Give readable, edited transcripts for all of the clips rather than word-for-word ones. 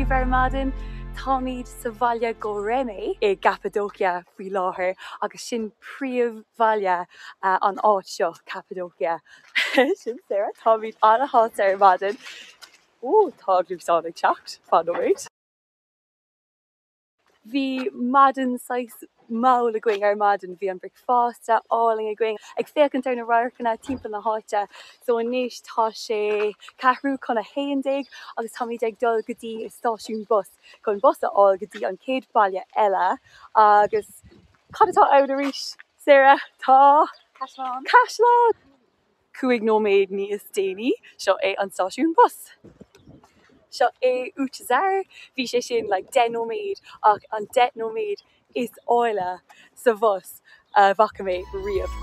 bhar Táimid sa bhaile go réime I Cappadocia faoi láthair agus sin príomh-bhaile an áit seo Cappadocia. Sin Sarah, táimid anna háit ar maidin. Tá glúbsánaigh teacht fan óid. Bhí maidin sais maul a going ar maidin, bhí an bricfásta áling a going ag fécant ar na raircanna timpeall na háite. So inis tá sé cathrú chuna héandaigh agus táimid ag dul go dtí I stáisiún bus chun bus a áil go dtí an céad baile eile agus cad atá ann arís, Sarah? Tá Caisleán! 5 nóiméad níos déanaí seo é an stáisiún bus. Seo é útazar, bhí sé sin like 10 nóiméad ach an 10 nóiméad is áile sa bus bhaca mé riamh.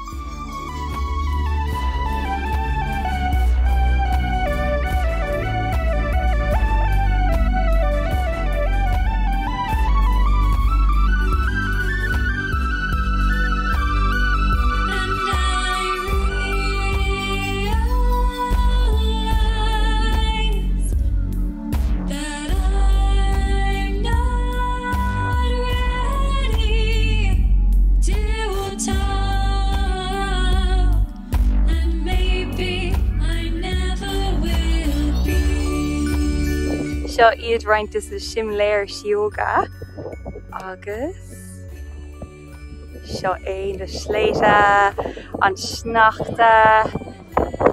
Seo iad roinntas is simléir sióga agus seo é na sléite, an sneachta,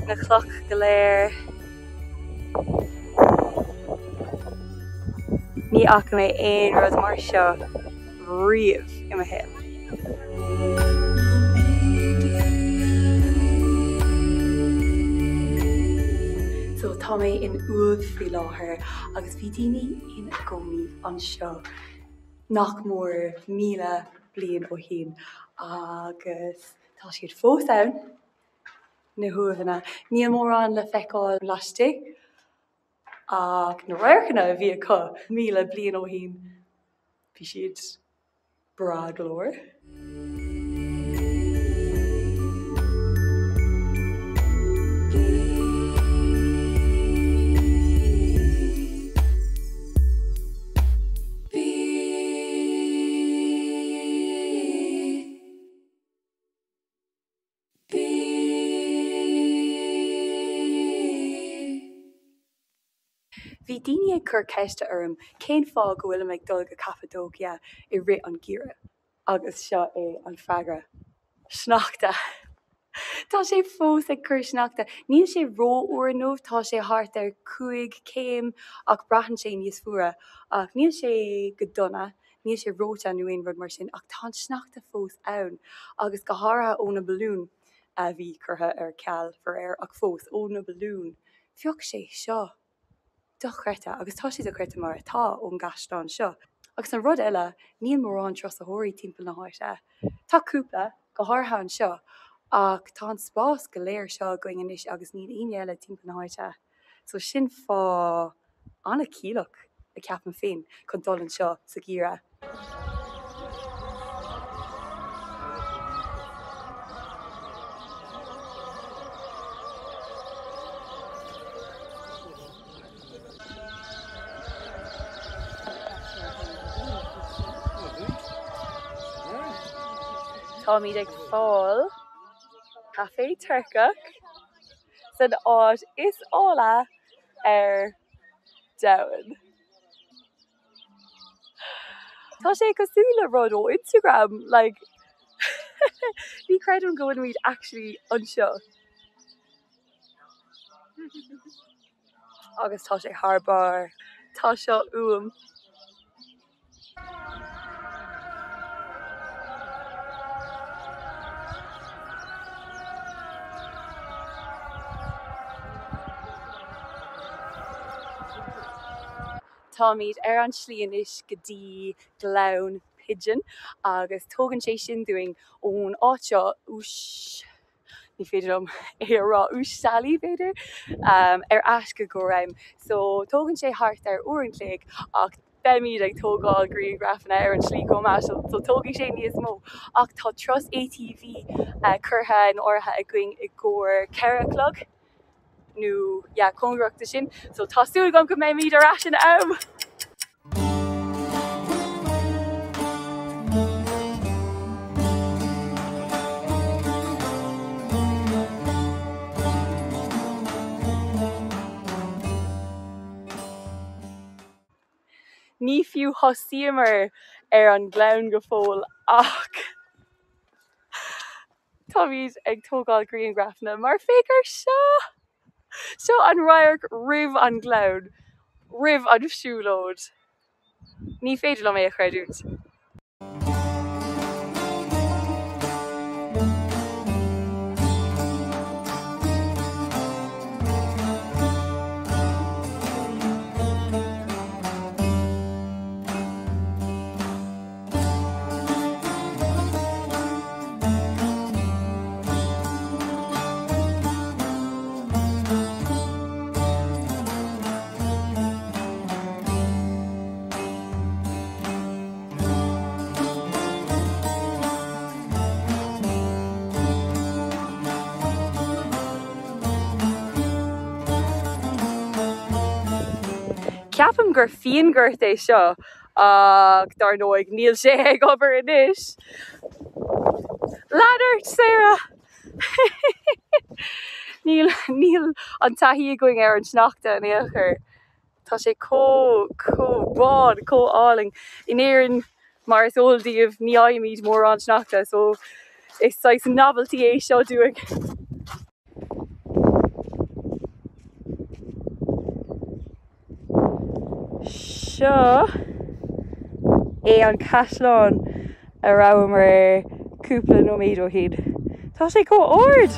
na cloch go léir. Ní aca mé aon rud mar seo riamh I mo héal. So tá mé in uamh faoi láthair agus bhí daoine in gcónaí an seo nach mór 1000 bliain ó shin agus tá siad fós ann na huamhanna. Níl mór an le feiceáil laistigh ach na raircanna bhí acu 1000 bliain ó shin. Bhí siad bra glór. Bhí daoine ag cur ceiste orm cén fág go bhfuil ag dul go Cappadocia I rith an gheimhreadh agus seo é an freagra. Sneachta. Tá sé fós ag cur sneachta. Níl sé ró uair nómh, tá sé thart ar 5 céim ach brachan sé níos fuaire ach níl sé go donna, níl sé róta nó aon rud mar sin ach tá sneachta fós ann agus go háirithe ó na balún a bhí curtha ar ceall for air ach fós ó na balún. Bheadh sé seo do chreite agus tá siad a chreite mar atá ón gastáin seo. Agus an rud eile níl mór an tros a thuirí timpeall na háite. Tá cúpla go háirithe an seo ach tá an spás go léir seo going inis agus níl aon eile timpeall na háite. So sin fá anna cíleach a ceapan féin chun dul an seo sa gheimhreadh. Táimid ag fáil Caffé Turcach san áit is ála ar domhan. Tá sé cosúla rud ó Instagram, like ní creidm go bhfuil muid actually an seo. Agus tá sé thar tá seo uam. Táimid ar an slíon is go dtí glán pigeon agus tógann sé sin doing ón áit seo ní féidir é rá úsáilí féidir ar asca go raibh. So tógann sé thart ar uairnclaigh ach beimid ag tógáil green graffanna ar an slí comá so tógadh sé níos mó ach tá tros ATV curtha an ortha a going I gcóir ceirichlog. Nu, conreachta sin, so tásúil gom go mé míad ar asin am. fiú thosaíomar an glann go fóil ach tá míad ag tógáil grianghreathna mar féicear seo an radharc ribh an glann, ribh an siúlóid. Ní féidir le mé a chreidút. Ceapam gur fiongurt é seo ach dar nóig níl sé ag obair anois. Ladart, Sarah! Níl an taithí going ar an sneachta an éachar. Tá sé bád, áling. In éireann mar is óildíobh ní aimíd mór an sneachta, so it's like novelty é seo dúig. Seo é an caisleán a raibh mar cúpla nóiméad ó shin. Tá sé ord!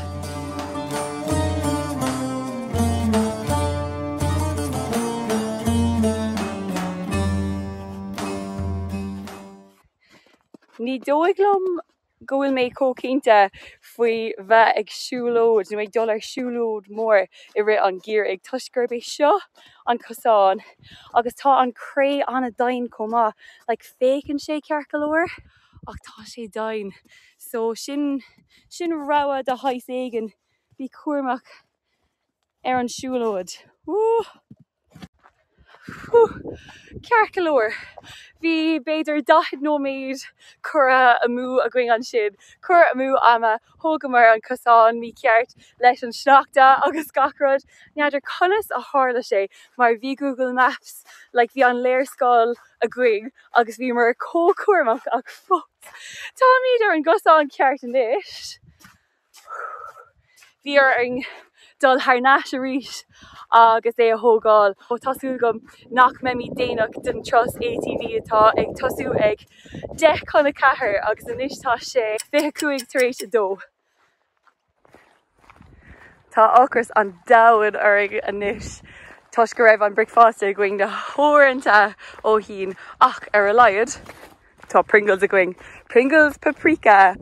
Ní dóigh liom go bhfuil mé cócínte faoi bheith ag siúlóid, nó ag dul ar siúlóid mór I rith an gear ag tuisgur bé seo an cosán. Agus tá an cré anna dain comá, like fécinn sé cearc go leor, ach tá sé dain. So sin rogha de hais éigen bhí cuairmach ar an siúlóid. Cearc go leor. Bhí beidir 10 nóiméad cura amú a going an sin. Cura amú ama thógamar an cosán mí ceart leis an sneachta agus gacrod. Neadidir conas a tharla sé mar bhí Google Maps, like bhí an léirscáil a going agus bhí mar cócuairmach ach fós. Tá míad ar an gosán ceart anois. Bhí ar an dul tharnáis a rís agus é a thógáil ó tasú gom nach mé mí déanaach den tros ATV atá ag tasú ag 10:4 agus anois tá sé 25 tar éis a dó. Tá ácras an dahan ar anois. Tá go raibh an bricfásta going de thoranta ó shin ach ar a laiad tá Pringles a going. Pringles paprika.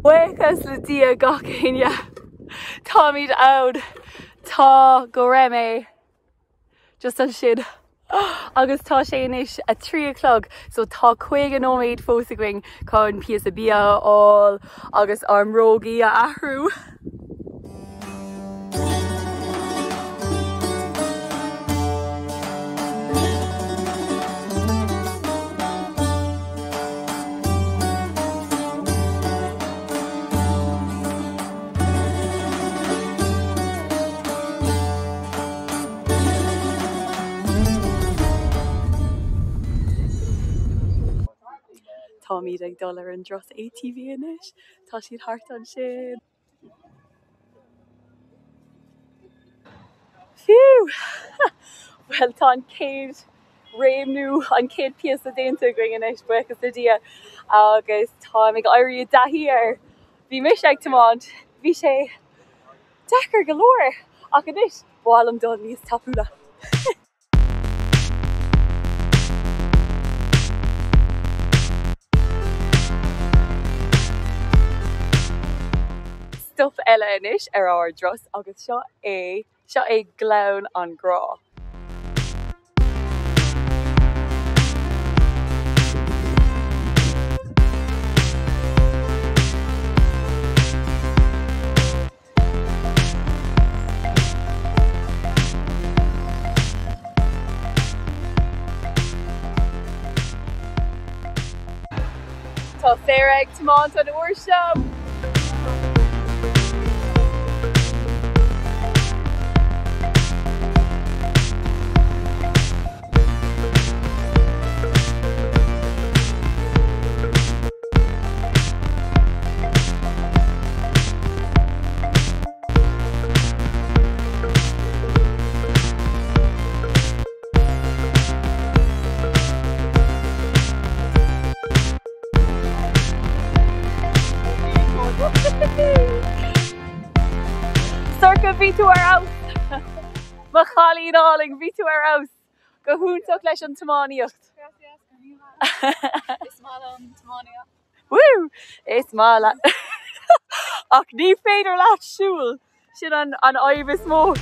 Buchas le dia gachéine. Tá míad ann. Tá go raibh mé just an sin. Agus tá sé inis a 3 o'clock, so tá 5 nóiméad fós a going chun pias a bia all agus armrógaí a athrú. Tá míad ag dul ar an dros ATV anois. Tá siad thart an sin. Phew! Well, tá an céad réimnú, an céad pias a déanta going anois buchas le dia agus tá ag éirí a daithí ar. Bhí mis ag tomáint, bhí sé dechar go leor ach anois bhálam dul níos tapúla. Stuff eile anois ar our dros agus seo é glann an grá. Tá Sarah ag tomáint an uair seo. tú ar aus. Ma chalí náling, ví tú ar aus. Go húntaach leis an tamáníocht. Is má an tamáníocht. Woo! Is má le. Ach ní féidir leat siúil. Sin an aibh is mó.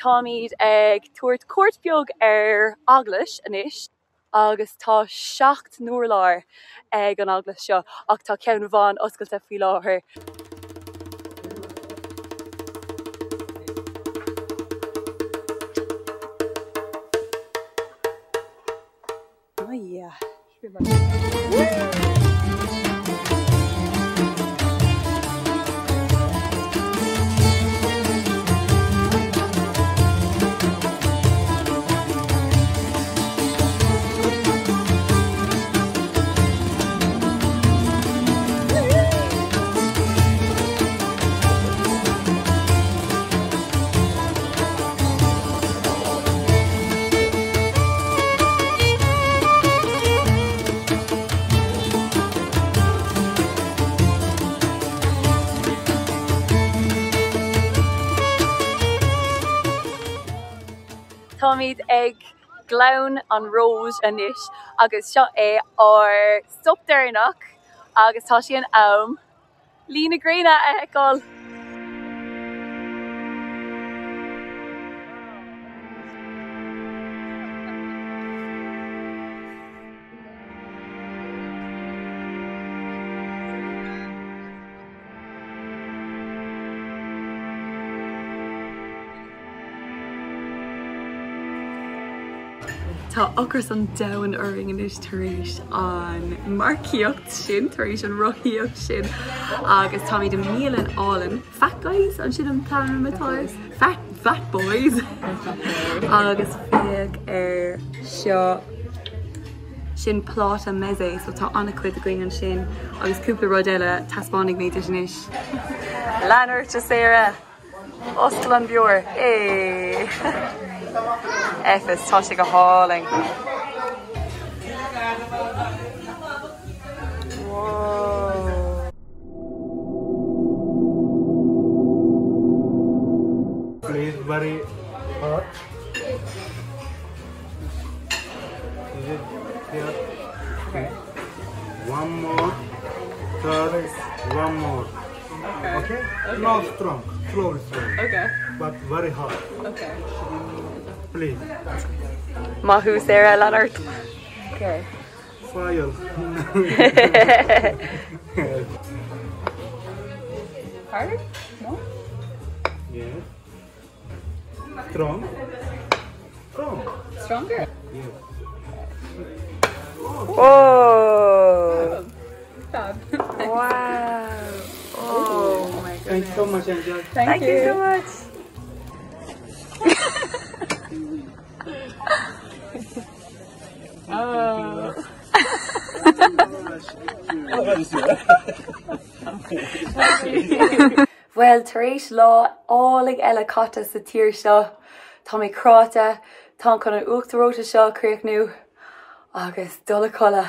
Táimid ag tuairt cuairt beag ar aglas anois agus tá 7 nuair láir ag an aglas seo ach tá ceann bhain oscailte faoi láthair. Oh yeah. Táimid ag glán an rós anois agus seo é ar stopdéirnach agus tá sí an am lína gréine a eáil. Tá ochras an dain uring in is taréis an marcíocht sin, taréis an roiíocht sin agus tá míad an míl an álan fat guys an sin an plan matáis fat boys agus féag ar seo sin plát a mezé so tá anna cuid a going an sin agus cúpla rud eile taspánig mé is Leonard a Sarah Oscail an Bjór Efes, tá sé go háling. Whoa. Please, very hot. Is it here? Okay. One more. Third, one more. Okay? Not strong. Slowly, slowly. Okay. But very hot. Okay. Please. Mahu Sarah Leonard. Okay. File. Harder? No? Yes. Strong. Strong. Stronger? Yes. Whoa! Fab. Wow! Oh my goodness. Thank you so much, Angel. Thank you so much. Oh. Well, taréis lá álaigh eile caite sa tír seo, tá mé cráta, tá chun an uachtaróta seo críoch nua agus dul a colla.